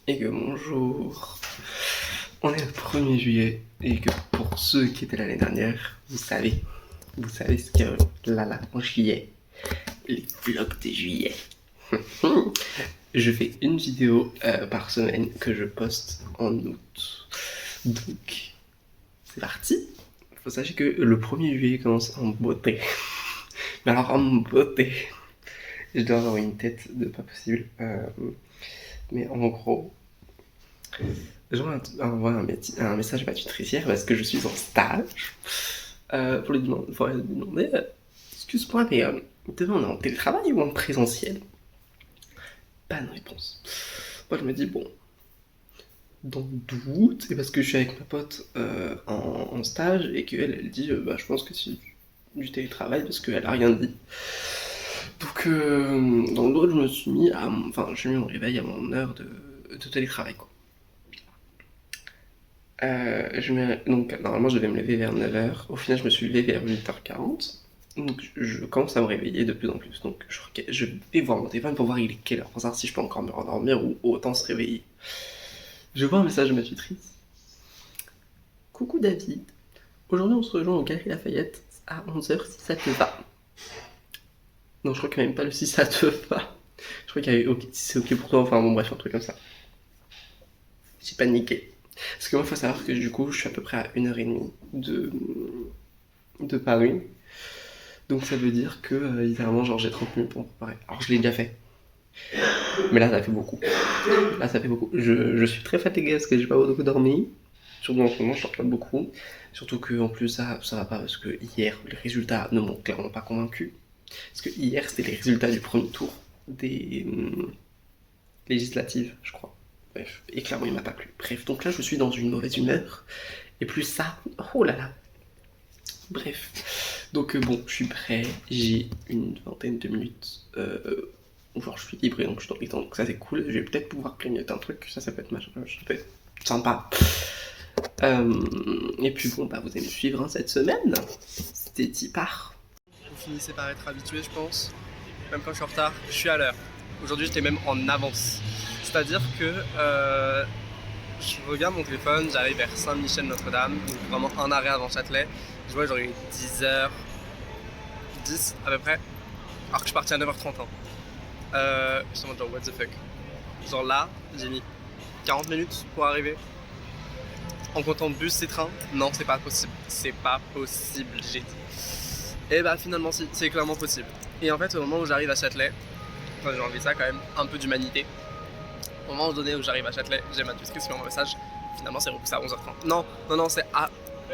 et que bonjour. On est le 1er juillet et que pour ceux qui étaient l'année dernière, vous savez ce que là en juillet, les vlogs de juillet. Je fais une vidéo par semaine que je poste en août. Donc, c'est parti. Faut sachez que le 1er juillet commence en beauté. Mais alors en beauté. Je dois avoir une tête de pas possible. Mais en gros, j'envoie un message à ma tutrice hier parce que je suis en stage pour lui demander excuse-moi, mais demain on est en télétravail ou en présentiel? Pas de réponse. Moi je me dis, bon, dans le doute, c'est parce que je suis avec ma pote en stage et qu'elle elle dit bah, je pense que c'est du télétravail parce qu'elle a rien dit. Donc dans le doute, je me suis mis j'ai mis mon réveil à mon heure de télétravail quoi. Donc normalement je devais me lever vers 9h, au final je me suis levé vers 8h40, donc je commence à me réveiller de plus en plus, donc je vais voir mon téléphone pour voir il est quelle heure, pour savoir si je peux encore me rendormir ou autant se réveiller. Je vois un message de ma tutrice. Coucou David, aujourd'hui on se rejoint au Galerie Lafayette à 11h si ça te va. Non, je crois qu'il n'y a même pas le si ça te va. Je crois qu'il y avait ok, si c'est ok pour toi, enfin bon bref, un truc comme ça. J'ai paniqué. Parce que moi, il faut savoir que du coup, je suis à peu près à 1h30 de Paris. Donc ça veut dire que littéralement, genre j'ai 30 minutes pour me préparer. Alors je l'ai déjà fait. Mais là, ça fait beaucoup. Là, ça fait beaucoup. Je suis très fatigué parce que j'ai pas beaucoup dormi. Surtout en ce moment, je dors pas beaucoup. Surtout que en plus, ça va pas parce que hier, les résultats ne m'ont clairement pas convaincu. Parce que hier, c'était les résultats du premier tour des législatives, je crois. Bref, et clairement il m'a pas plu. Bref, donc là je suis dans une mauvaise humeur. Et plus ça, oh là là. Bref, donc bon, je suis prêt. J'ai une vingtaine de minutes. Genre je suis libre donc je suis dans les temps. Donc ça c'est cool. Je vais peut-être pouvoir grignoter un truc. Ça peut être machin. Ça peut être sympa. Et puis bon, bah vous allez me suivre hein, cette semaine. C'était Tipar. Vous finissez par être habitué, je pense. Même quand je suis en retard, je suis à l'heure. Aujourd'hui j'étais même en avance. C'est-à-dire que je regarde mon téléphone, j'arrive vers Saint-Michel-Notre-Dame, donc vraiment un arrêt avant Châtelet. Je vois genre il est 10h10 à peu près, alors que je suis parti à 9h30. Je me demande genre what the fuck. Genre là, j'ai mis 40 minutes pour arriver. En comptant bus et train, non c'est pas possible. C'est pas possible, j'ai dit. Et bah finalement si, c'est clairement possible. Et en fait au moment où j'arrive à Châtelet, j'ai envie de ça quand même, un peu d'humanité. Au moment donné où j'arrive à Châtelet, j'ai ma tutrice qui m'envoie un message. Finalement, c'est repoussé à 11h30. Non, c'est à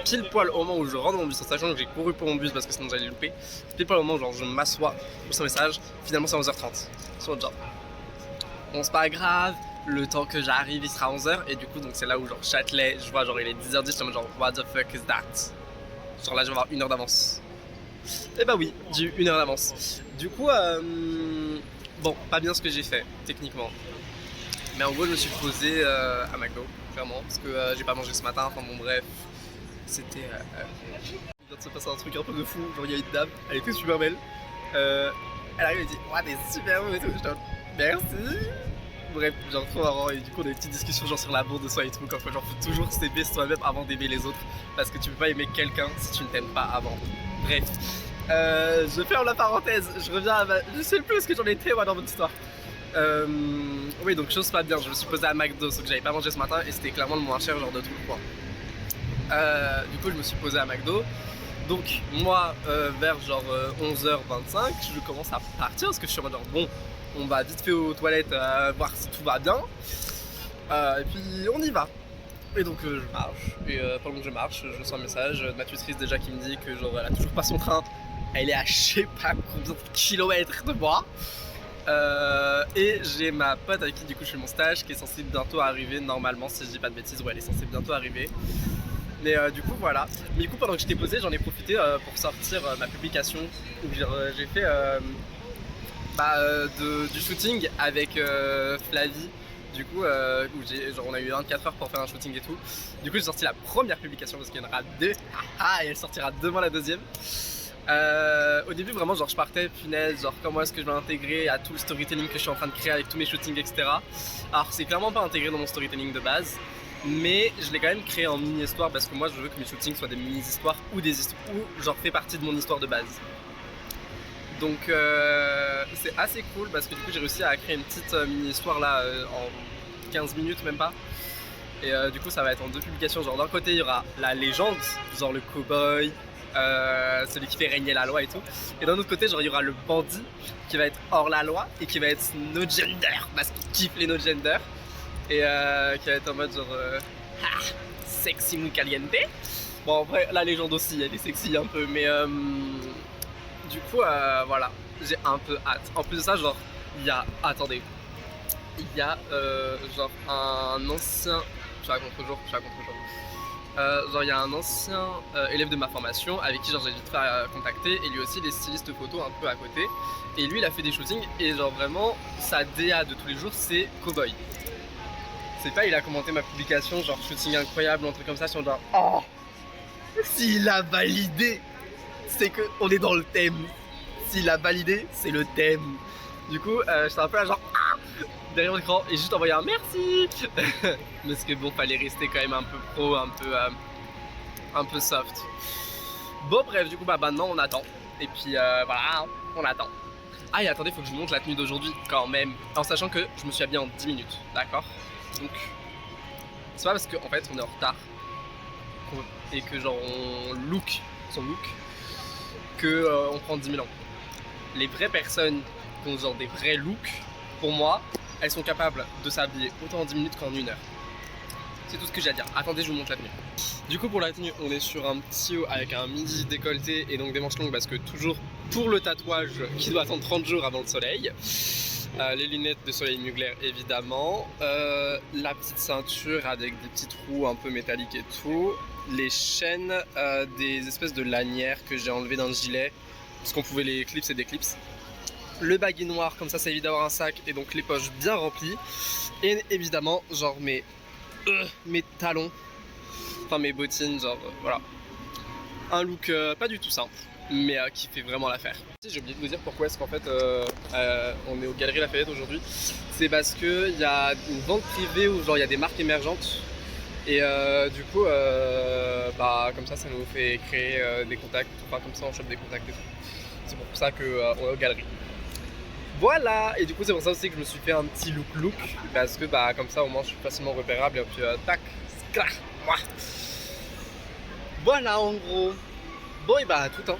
pile poil au moment où je rentre dans mon bus, en sachant que j'ai couru pour mon bus parce que sinon j'allais louper. Pile poil au moment où genre, je m'assois pour son message. Finalement, c'est à 11h30 sur le job. Bon, c'est pas grave. Le temps que j'arrive, il sera 11h. Et du coup, donc c'est là où genre Châtelet, je vois genre il est 10h10. Je suis genre what the fuck is that? Genre là, je vais avoir 1 heure d'avance. Et bah oui, j'ai eu 1 heure d'avance. Du coup, bon, pas bien ce que j'ai fait, techniquement. Mais en gros, je me suis posé à McDo, clairement, parce que j'ai pas mangé ce matin. Enfin bon, bref, c'était. Il vient de se passer un truc un peu de fou. Genre, il y a une dame, elle était super belle. Elle arrive et dit ouais, t'es super beau et tout. Je dis merci. Bref, genre trop marrant. Et du coup, on a une petite discussion genre sur l'amour de soi et tout. Comme quoi, genre, faut toujours s'aimer soi-même avant d'aimer les autres. Parce que tu peux pas aimer quelqu'un si tu ne t'aimes pas avant. Bref. Je ferme la parenthèse. Je reviens à ma. Je sais plus ce que j'en étais moi dans votre histoire. Oui, donc chose pas bien, je me suis posé à McDo, sauf que j'avais pas mangé ce matin et c'était clairement le moins cher genre de tout le coin. Du coup je me suis posé à McDo. Donc moi vers genre 11h25 je commence à partir parce que je suis en mode genre bon on va vite fait aux toilettes voir si tout va bien. Et puis on y va. Et donc je marche et pendant que je marche je reçois un message de ma tutrice déjà qui me dit que genre elle a toujours pas son train. Elle est à je sais pas combien de kilomètres de moi. Et j'ai ma pote avec qui du coup je fais mon stage qui est censée bientôt arriver normalement si je dis pas de bêtises, ouais elle est censée bientôt arriver. Mais du coup voilà. Mais du coup pendant que j'étais posé j'en ai profité pour sortir ma publication où j'ai fait du shooting avec Flavie. Du coup où on a eu 24 heures pour faire un shooting et tout. Du coup j'ai sorti la première publication parce qu'il y en aura deux. Et elle sortira demain la deuxième. Au début vraiment genre je partais punaise, genre comment est-ce que je vais intégrer à tout le storytelling que je suis en train de créer avec tous mes shootings etc. Alors c'est clairement pas intégré dans mon storytelling de base, mais je l'ai quand même créé en mini-histoire parce que moi je veux que mes shootings soient des mini-histoires ou des histoires ou genre fait partie de mon histoire de base. Donc c'est assez cool parce que du coup j'ai réussi à créer une petite mini-histoire là en 15 minutes même pas. Et du coup ça va être en 2 publications, genre d'un côté il y aura la légende, genre le cowboy, celui qui fait régner la loi et tout. Et d'un autre côté genre il y aura le bandit qui va être hors la loi et qui va être no gender parce qu'il kiffe les no gender. Et qui va être en mode genre ah, sexy muy caliente. Bon en vrai la légende aussi elle est sexy un peu mais du coup voilà, j'ai un peu hâte. En plus de ça genre il y a, attendez, il y a genre un ancien, je suis à contre-jour, genre il y a un ancien élève de ma formation avec qui genre j'ai vite fait contacter et lui aussi il est styliste photo un peu à côté et lui il a fait des shootings et genre vraiment sa DA de tous les jours c'est cowboy. C'est pas il a commenté ma publication genre shooting incroyable ou un truc comme ça sur genre oh s'il a validé c'est que on est dans le thème, s'il a validé c'est le thème. Du coup j'étais un peu là genre ah derrière l'écran et juste envoyer un merci parce que bon fallait rester quand même un peu pro, un peu soft. Bon bref du coup bah maintenant on attend et puis voilà on attend. Ah et attendez faut que je vous montre la tenue d'aujourd'hui quand même en sachant que je me suis habillé en 10 minutes d'accord, donc c'est pas parce qu'en fait on est en retard et que genre on look son look que on prend 10 000 ans. Les vraies personnes qui ont genre des vrais looks pour moi elles sont capables de s'habiller autant en 10 minutes qu'en 1 heure. C'est tout ce que j'ai à dire. Attendez, je vous montre la tenue. Du coup, pour la tenue, on est sur un petit haut avec un midi décolleté et donc des manches longues parce que toujours pour le tatouage qui doit attendre 30 jours avant le soleil. Les lunettes de soleil mugler évidemment. La petite ceinture avec des petits trous un peu métalliques et tout. Les chaînes, des espèces de lanières que j'ai enlevées d'un gilet parce qu'on pouvait les clips et des clips. Le baggy noir, comme ça évite d'avoir un sac et donc les poches bien remplies. Et évidemment, genre mes talons, enfin mes bottines, genre voilà. Un look pas du tout simple, mais qui fait vraiment l'affaire. J'ai oublié de vous dire pourquoi est-ce qu'en fait on est aux Galeries Lafayette aujourd'hui. C'est parce qu'il y a une vente privée où genre il y a des marques émergentes. Et du coup, bah, comme ça nous fait créer des contacts, enfin comme ça on chope des contacts et tout. C'est pour ça qu'on est aux Galeries. Voilà, et du coup c'est pour ça aussi que je me suis fait un petit look parce que bah comme ça au moins je suis facilement repérable et puis tac, sclac, moi. Voilà en gros. Bon et bah à tout hein.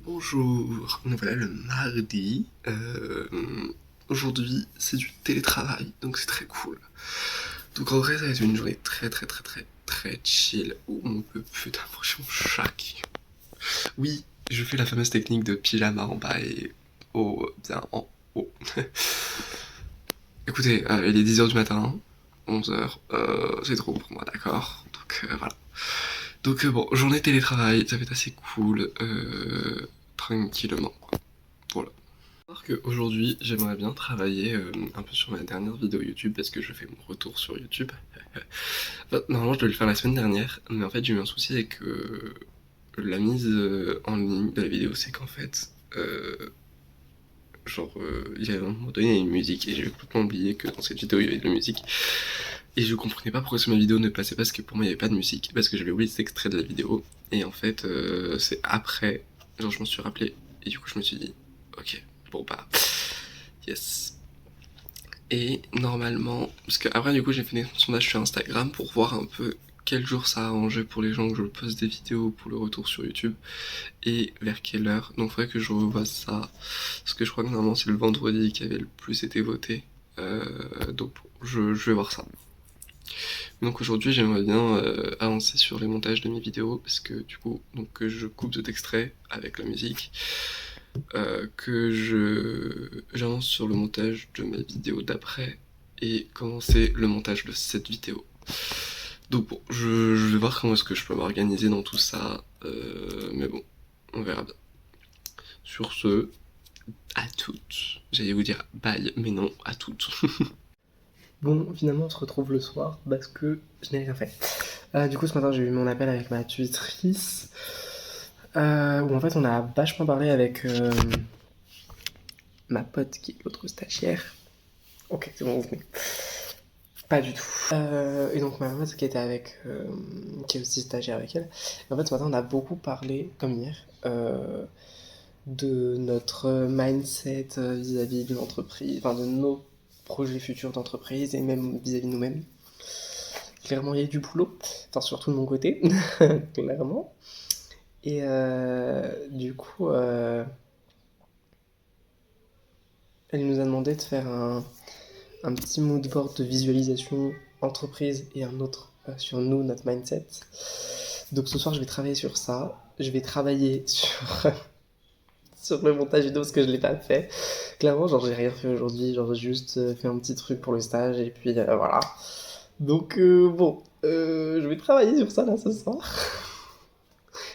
Bonjour, nous voilà le mardi. Aujourd'hui c'est du télétravail, donc c'est très cool. Donc en vrai ça va être une journée très chill où on peut putain franchement chaque. Oui, je fais la fameuse technique de pyjama en bas et haut bien en haut. Écoutez, il est 10h du matin, 11h, c'est trop pour moi, d'accord. Donc voilà. Donc bon, journée télétravail, ça va être assez cool, tranquillement quoi. Voilà. Alors qu'aujourd'hui j'aimerais bien travailler un peu sur ma dernière vidéo YouTube parce que je fais mon retour sur YouTube. Enfin, normalement je devais le faire la semaine dernière, mais en fait j'ai eu un souci avec la mise en ligne de la vidéo, c'est qu'en fait il y avait à un moment donné une musique et j'ai complètement oublié que dans cette vidéo il y avait de la musique. Et je comprenais pas pourquoi sur ma vidéo ne passait pas parce que pour moi il n'y avait pas de musique, parce que j'avais oublié cet extrait de la vidéo. Et en fait c'est après, genre je m'en suis rappelé et du coup je me suis dit ok, bon bah yes. Et normalement, parce que après du coup j'ai fait des sondages sur Instagram pour voir un peu quel jour ça arrangeait pour les gens que je poste des vidéos pour le retour sur YouTube et vers quelle heure. Donc il faudrait que je revoie ça, parce que je crois que normalement c'est le vendredi qui avait le plus été voté. Donc je vais voir ça. Donc aujourd'hui j'aimerais bien avancer sur les montages de mes vidéos parce que du coup donc je coupe cet extrait avec la musique, j'avance sur le montage de mes vidéos d'après et commencer le montage de cette vidéo. Donc bon, je vais voir comment est-ce que je peux m'organiser dans tout ça, mais bon, on verra bien. Sur ce, à toutes. J'allais vous dire bye, mais non, à toutes. Bon, finalement, on se retrouve le soir parce que je n'ai rien fait. Du coup, ce matin, j'ai eu mon appel avec ma tutrice où en fait, on a vachement parlé avec ma pote qui est l'autre stagiaire. Ok, c'est bon, vous venez. Pas du tout. Et donc, ma pote qui était avec, qui est aussi stagiaire avec elle. Et en fait, ce matin, on a beaucoup parlé, comme hier, de notre mindset vis-à-vis de l'entreprise, enfin de nos projets futurs d'entreprise et même vis-à-vis de nous-mêmes. Clairement, il y a du boulot, enfin surtout de mon côté, clairement. Et du coup, elle nous a demandé de faire un petit mood board de visualisation entreprise et un autre sur nous, notre mindset. Donc ce soir, je vais travailler sur ça. Je vais travailler sur le montage vidéo parce que je l'ai pas fait. Clairement, genre j'ai rien fait aujourd'hui, genre j'ai juste fait un petit truc pour le stage et puis voilà. Donc bon, je vais travailler sur ça là ce soir.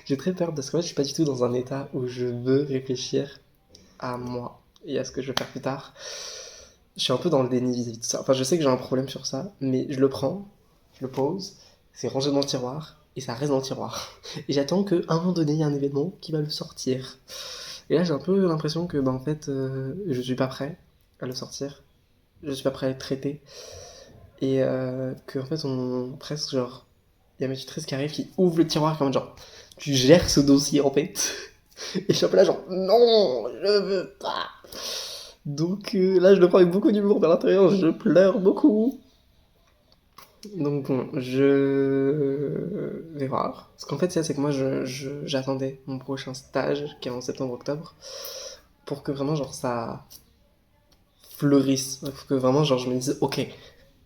J'ai très peur parce que moi je suis pas du tout dans un état où je veux réfléchir à moi et à ce que je vais faire plus tard. Je suis un peu dans le déni vis-à-vis de ça. Enfin, je sais que j'ai un problème sur ça, mais je le prends, je le pose, c'est rangé dans le tiroir et ça reste dans le tiroir. Et j'attends qu'à un moment donné, il y a un événement qui va le sortir. Et là, j'ai un peu l'impression que, bah, en fait, je suis pas prêt à le sortir. Je suis pas prêt à le traiter. Et que, en fait, presque, genre, il y a ma tutrice qui arrive, qui ouvre le tiroir comme genre, tu gères ce dossier, en fait. Et je suis un peu là, genre, non, je veux pas. Donc là, je le prends avec beaucoup d'humour, mais à l'intérieur, je pleure beaucoup. Donc bon, je vais voir. Parce qu'en fait, c'est que moi, j'attendais mon prochain stage, qui est en septembre-octobre, pour que vraiment, genre, ça fleurisse. Pour que vraiment, genre, je me dise, ok,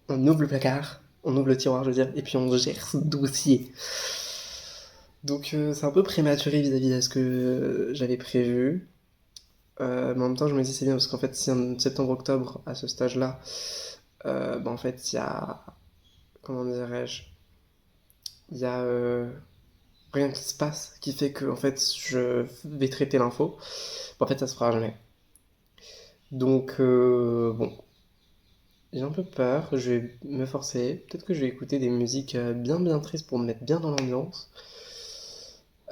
on ouvre le placard, on ouvre le tiroir, je veux dire, et puis on gère ce dossier. Donc c'est un peu prématuré vis-à-vis de ce que j'avais prévu. Mais en même temps, je me dis c'est bien parce qu'en fait, si en septembre-octobre, à ce stage-là, bah, en fait, il y a. Comment dirais-je? Il y a rien qui se passe qui fait que en fait, je vais traiter l'info. Bah, en fait, ça se fera jamais. Donc, bon, j'ai un peu peur. Je vais me forcer. Peut-être que je vais écouter des musiques bien tristes pour me mettre bien dans l'ambiance.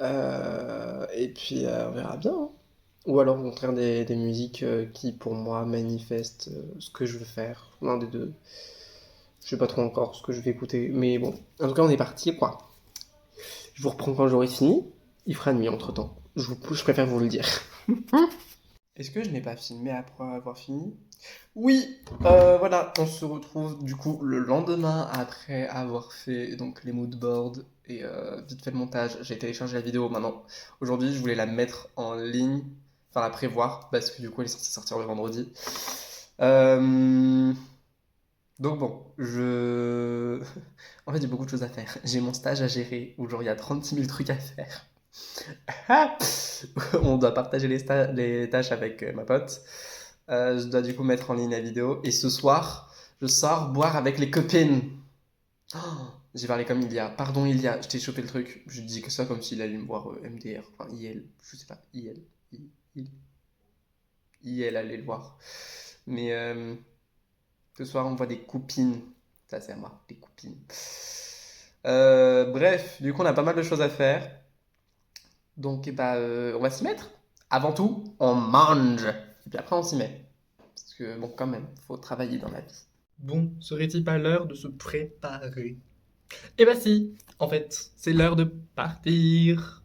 Et puis, on verra bien, hein. Ou alors au contraire des musiques qui pour moi manifestent ce que je veux faire, l'un des deux. Je sais pas trop encore ce que je vais écouter, mais bon, en tout cas on est parti quoi. Je vous reprends quand j'aurai fini, il fera nuit entre temps, je préfère vous le dire. Est-ce que je n'ai pas filmé après avoir fini? Oui, voilà, on se retrouve du coup le lendemain après avoir fait donc les moodboards et vite fait le montage. J'ai téléchargé la vidéo maintenant. Aujourd'hui, je voulais la mettre en ligne, enfin la prévoir parce que du coup elle est censée sortir le vendredi. Donc bon, en fait j'ai beaucoup de choses à faire. J'ai mon stage à gérer où genre il y a 36 000 trucs à faire. On doit partager les tâches avec ma pote. Je dois du coup mettre en ligne la vidéo. Et ce soir, je sors boire avec les copines. Oh, j'ai parlé comme Ilia. Pardon Ilia, je t'ai chopé le truc. Je dis que ça comme s'il allait me voir MDR. Enfin IL, je sais pas. IL. IL allait le voir. Mais ce soir, on voit des copines. Ça, c'est à moi, des copines. Bref, du coup, on a pas mal de choses à faire. Donc, eh ben, on va s'y mettre. Avant tout, on mange. Et puis après, on s'y met. Parce que, bon, quand même, faut travailler dans la vie. Bon, serait-il pas l'heure de se préparer? Eh ben si, en fait, c'est l'heure de partir.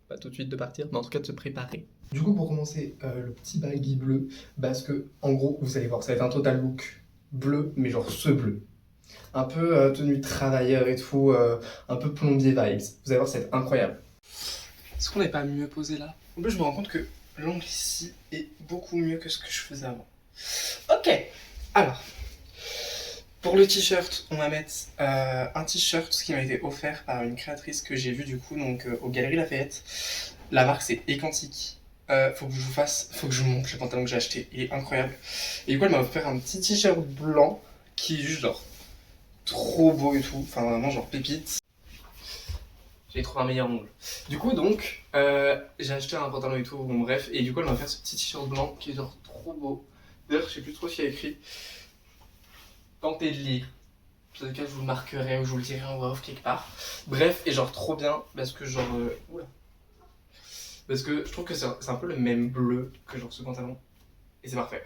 Pas tout de suite de partir, mais en tout cas de se préparer. Du coup, pour commencer, le petit baggy bleu, parce que, en gros, vous allez voir, ça va être un total look bleu, mais genre ce bleu. Un peu tenue travailleur et tout, un peu plombier vibes. Vous allez voir, ça va être incroyable. Est-ce qu'on n'est pas mieux posé là? En plus, je me rends compte que l'angle ici est beaucoup mieux que ce que je faisais avant. Ok, alors, Pour le t-shirt, on va mettre un t-shirt qui m'a été offert par une créatrice que j'ai vue du coup donc aux Galeries Lafayette. La marque c'est Écantique. Faut que je vous montre le pantalon que j'ai acheté, il est incroyable. Et du coup elle m'a offert un petit t-shirt blanc qui est juste genre trop beau et tout, enfin vraiment genre pépite. J'ai trouvé un meilleur ongle. Du coup donc j'ai acheté un pantalon et tout, bon bref, et du coup elle m'a offert ce petit t-shirt blanc qui est genre trop beau. D'ailleurs je sais plus trop ce qu'il y a écrit. Tentez de lire. Peut-être que je vous le marquerai ou je vous le dirai en voix off quelque part. Bref, et genre trop bien parce que genre... oula. Parce que je trouve que c'est un peu le même bleu que genre ce pantalon. Et c'est parfait.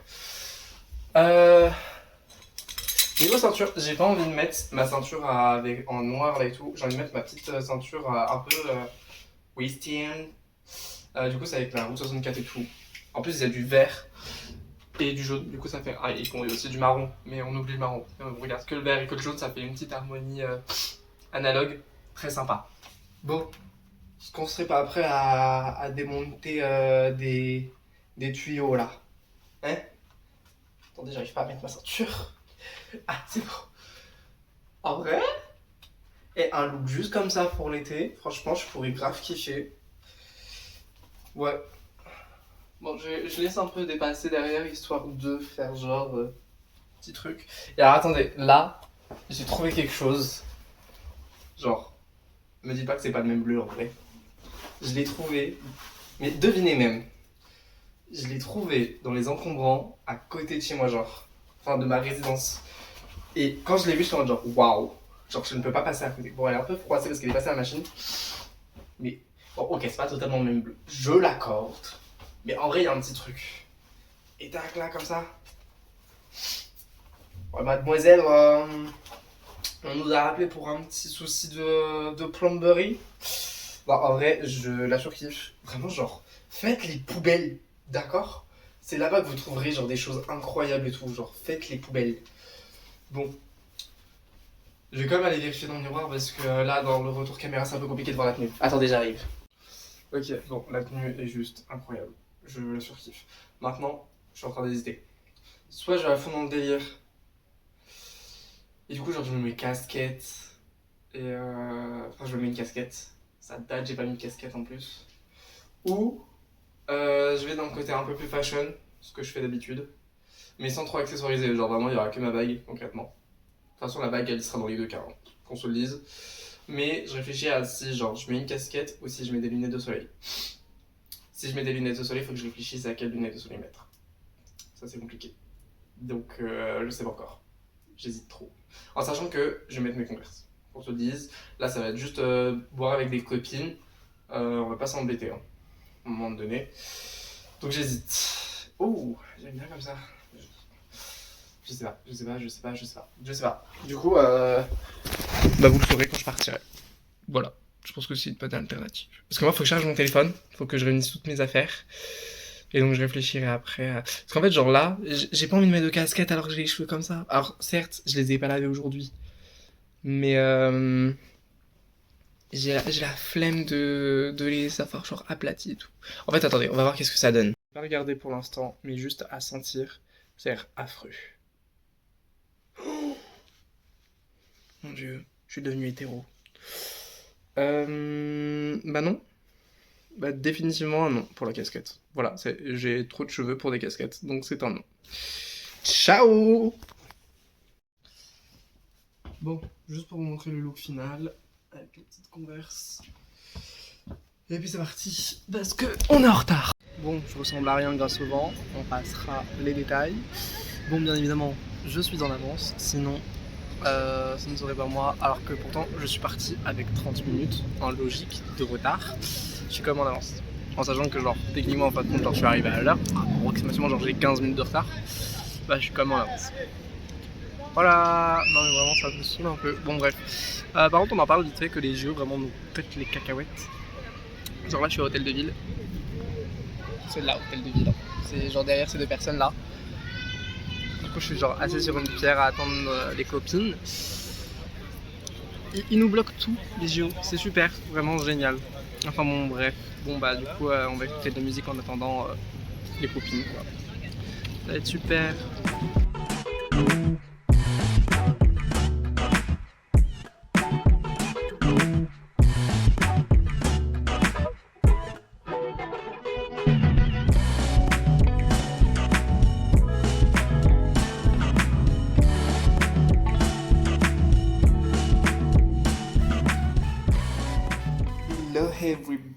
Niveau ceinture, j'ai pas envie de mettre ma ceinture en noir là et tout. J'ai envie de mettre ma petite ceinture un peu Western. Du coup c'est avec la route 64 et tout. En plus il y a du vert et du jaune. Du coup ça fait... Ah et aussi du marron. Mais on oublie le marron. On regarde que le vert et que le jaune, ça fait une petite harmonie analogue. Très sympa. Bon. Est-ce qu'on serait pas prêt à démonter des tuyaux là? Hein? Attendez, j'arrive pas à mettre ma ceinture. Ah, c'est bon. En vrai, et un look juste comme ça pour l'été, franchement, je pourrais grave kiffer. Ouais. Bon, je laisse un peu dépasser derrière histoire de faire genre petit truc. Et alors attendez, là, j'ai trouvé quelque chose. Genre, me dis pas que c'est pas le même bleu en vrai. Je l'ai trouvé, mais devinez même, je l'ai trouvé dans les encombrants à côté de chez moi, genre, enfin de ma résidence. Et quand je l'ai vu, je suis en mode genre waouh, genre je ne peux pas passer à côté. Bon, elle est un peu froissée parce qu'elle est passée à la machine, mais bon, ok, c'est pas totalement le même bleu, je l'accorde, mais en vrai, il y a un petit truc. Et tac, là, comme ça. Ouais, mademoiselle, on nous a rappelé pour un petit souci de plomberie. Bah, en vrai, je la surkiffe. Vraiment, genre, faites les poubelles, d'accord? C'est là-bas que vous trouverez genre des choses incroyables et tout. Genre, faites les poubelles. Bon. Je vais quand même aller vérifier dans le miroir parce que là, dans le retour caméra, c'est un peu compliqué de voir la tenue. Attendez, j'arrive. Ok, bon, la tenue est juste incroyable. Je la surkiffe. Maintenant, je suis en train d'hésiter. Soit je vais à fond dans le délire. Et du coup, genre, je me mets casquette. Et enfin, je me mets une casquette. Ça date, j'ai pas mis de casquette en plus. Ou je vais dans le côté un peu plus fashion, ce que je fais d'habitude, mais sans trop accessoiriser. Genre vraiment, il y aura que ma bague concrètement. De toute façon, la bague elle sera dans les deux cas, hein, qu'on se le dise. Mais je réfléchis à si genre je mets une casquette ou si je mets des lunettes de soleil. Si je mets des lunettes de soleil, il faut que je réfléchisse à quelles lunettes de soleil mettre. Ça, c'est compliqué. Donc, je sais pas encore. J'hésite trop. En sachant que je vais mettre mes Converse. Qu'on se le dise, là ça va être juste boire avec des copines, on va pas s'embêter hein, à un moment donné. Donc j'hésite. Oh, j'aime bien comme ça. Je sais pas. Du coup, bah vous le saurez quand je partirai. Voilà, je pense que c'est une bonne alternative. Parce que moi, faut que je charge mon téléphone, faut que je réunisse toutes mes affaires. Et donc je réfléchirai après à... Parce qu'en fait, genre là, j'ai pas envie de mettre de casquette alors que j'ai les cheveux comme ça. Alors certes, je les ai pas lavés aujourd'hui. Mais j'ai la flemme de les avoir genre aplatis et tout. En fait, attendez, on va voir qu'est-ce que ça donne. Je vais pas regarder pour l'instant, mais juste à sentir, ça a l'air affreux. Oh mon dieu, je suis devenu hétéro. Bah non. Bah définitivement un non pour la casquette. Voilà, j'ai trop de cheveux pour des casquettes, donc c'est un non. Ciao! Bon, juste pour vous montrer le look final, avec les petites Converse. Et puis c'est parti, parce que on est en retard. Bon, je ressemble à rien grâce au vent, on passera les détails. Bon, bien évidemment, je suis en avance, sinon ça ne serait pas moi, alors que pourtant je suis parti avec 30 minutes en logique de retard. Je suis quand même en avance, en sachant que genre techniquement en fin de compte, genre, je suis arrivé à l'heure, approximativement genre j'ai 15 minutes de retard, bah je suis quand même en avance. Voilà, non mais vraiment ça me saoule un peu. Bon bref. Par contre on en parle vite fait que les JO vraiment nous pètent les cacahuètes. Genre là je suis à Hôtel de Ville. C'est là Hôtel de Ville. C'est genre derrière ces deux personnes là. Du coup je suis genre assis sur une pierre à attendre les copines. Ils nous bloquent tout les JO, c'est super, vraiment génial. Enfin bon bref. Bon bah du coup on va écouter de la musique en attendant les copines quoi. Ça va être super.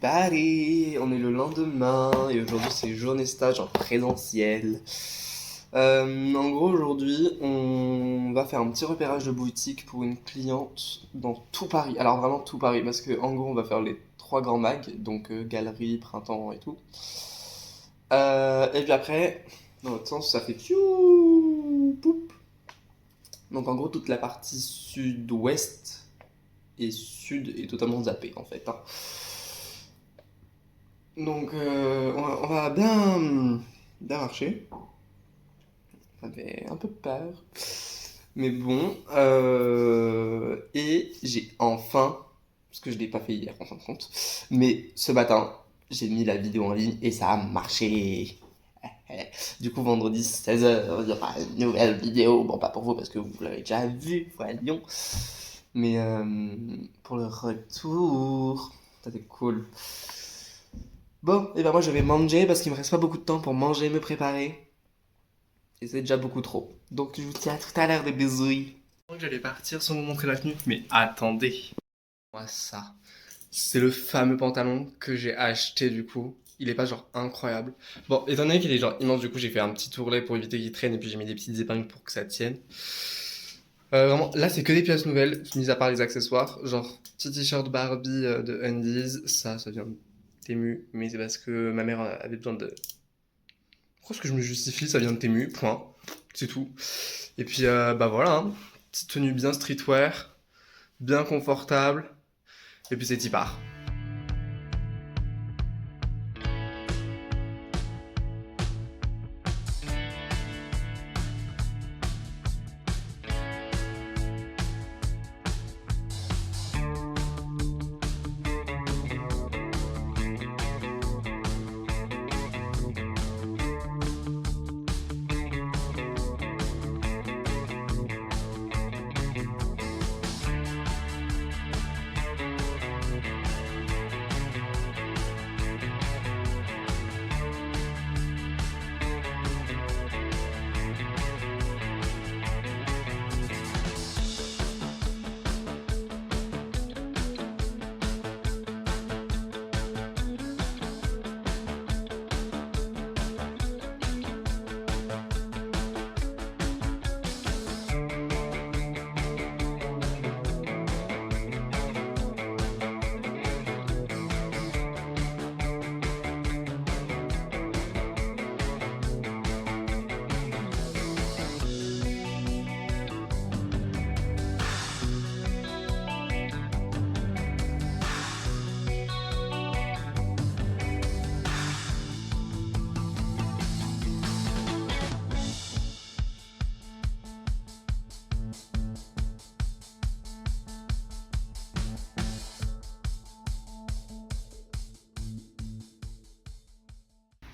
everybody! On est le lendemain et aujourd'hui c'est journée stage en présentiel. En gros aujourd'hui on va faire un petit repérage de boutique pour une cliente dans tout Paris. Alors vraiment tout Paris parce que en gros on va faire les 3 grands mags, donc galerie, printemps et tout. Et puis après, dans l'autre sens ça fait tchou, poup. Donc en gros toute la partie sud-ouest et sud est totalement zappée en fait, hein. Donc on va bien marcher. Ça fait un peu peur. Mais bon. Et j'ai enfin, parce que je ne l'ai pas fait hier en fin de compte, mais ce matin, j'ai mis la vidéo en ligne et ça a marché. Du coup, vendredi 16h, il y aura une nouvelle vidéo. Bon, pas pour vous parce que vous l'avez déjà vu, voyons. Mais pour le retour, ça c'est cool. Bon, et ben moi je vais manger parce qu'il me reste pas beaucoup de temps pour manger et me préparer. Et c'est déjà beaucoup trop. Donc je vous dis à tout à l'heure, des bisous. J'allais partir sans vous montrer la tenue, mais attendez. Moi ça, c'est le fameux pantalon que j'ai acheté du coup. Il est pas genre incroyable. Bon, étant donné qu'il est genre immense, du coup j'ai fait un petit tourlet pour éviter qu'il traîne et puis j'ai mis des petites épingles pour que ça tienne. Vraiment, là c'est que des pièces nouvelles, mis à part les accessoires. Genre, petit t-shirt Barbie de Undies, ça vient de Temu, mais c'est parce que ma mère avait besoin de... Pourquoi est-ce que je me justifie? Ça vient de Temu, point. C'est tout. Et puis, bah voilà, hein. Petite tenue bien streetwear, bien confortable. Et puis c'est y part.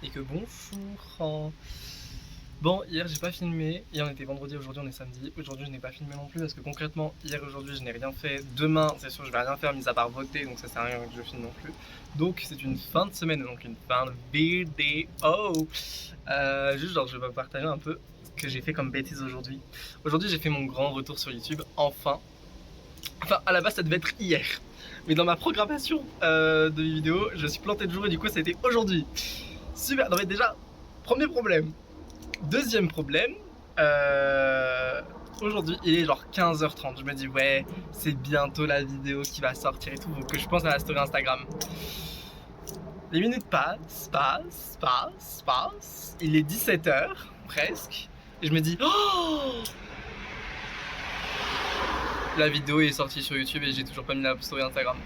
Et que bonjour. Bon, hier j'ai pas filmé, hier on était vendredi, aujourd'hui on est samedi. Aujourd'hui je n'ai pas filmé non plus parce que concrètement, hier et aujourd'hui je n'ai rien fait. Demain, c'est sûr je vais rien faire mis à part voter, donc ça sert à rien que je filme non plus. Donc c'est une fin de semaine, donc une fin de vidéo. Juste genre je vais partager un peu ce que j'ai fait comme bêtise aujourd'hui. Aujourd'hui j'ai fait mon grand retour sur YouTube, enfin. Enfin à la base ça devait être hier. Mais dans ma programmation de vidéos, je suis planté de jour et du coup ça a été aujourd'hui. Super, non mais déjà, premier problème. Deuxième problème, aujourd'hui il est genre 15h30. Je me dis ouais, c'est bientôt la vidéo qui va sortir et tout, donc je pense à la story Instagram. Les minutes passent. Il est 17h presque. Et je me dis oh, la vidéo est sortie sur YouTube et j'ai toujours pas mis la story Instagram.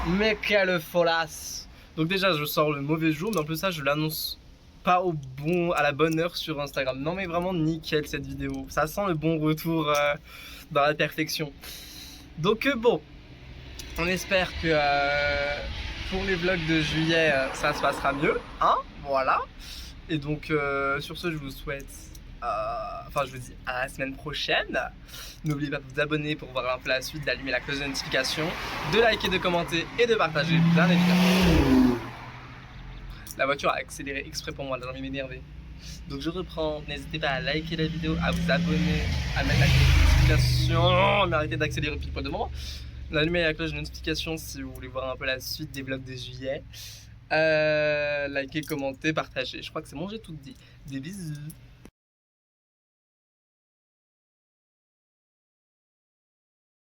Mais quelle folasse! Donc déjà je sors le mauvais jour, mais en plus ça je l'annonce pas à la bonne heure sur Instagram. Non mais vraiment nickel cette vidéo, ça sent le bon retour dans la perfection. Donc bon, on espère que pour les vlogs de juillet ça se passera mieux, hein, voilà. Et donc sur ce je vous souhaite, enfin je vous dis à la semaine prochaine. N'oubliez pas de vous abonner pour voir un peu la suite, d'allumer la cloche de notification, de liker, de commenter et de partager, bien évidemment. La voiture a accéléré exprès pour moi, elle a envie de m'énerver. Donc je reprends, n'hésitez pas à liker la vidéo, à vous abonner, à mettre la cloche de notification, mais arrêtez d'accélérer pile poil de moment. Allumez la cloche de notification si vous voulez voir un peu la suite des vlogs de juillet. Likez, commentez, partagez. Je crois que c'est bon, j'ai tout dit. Des bisous.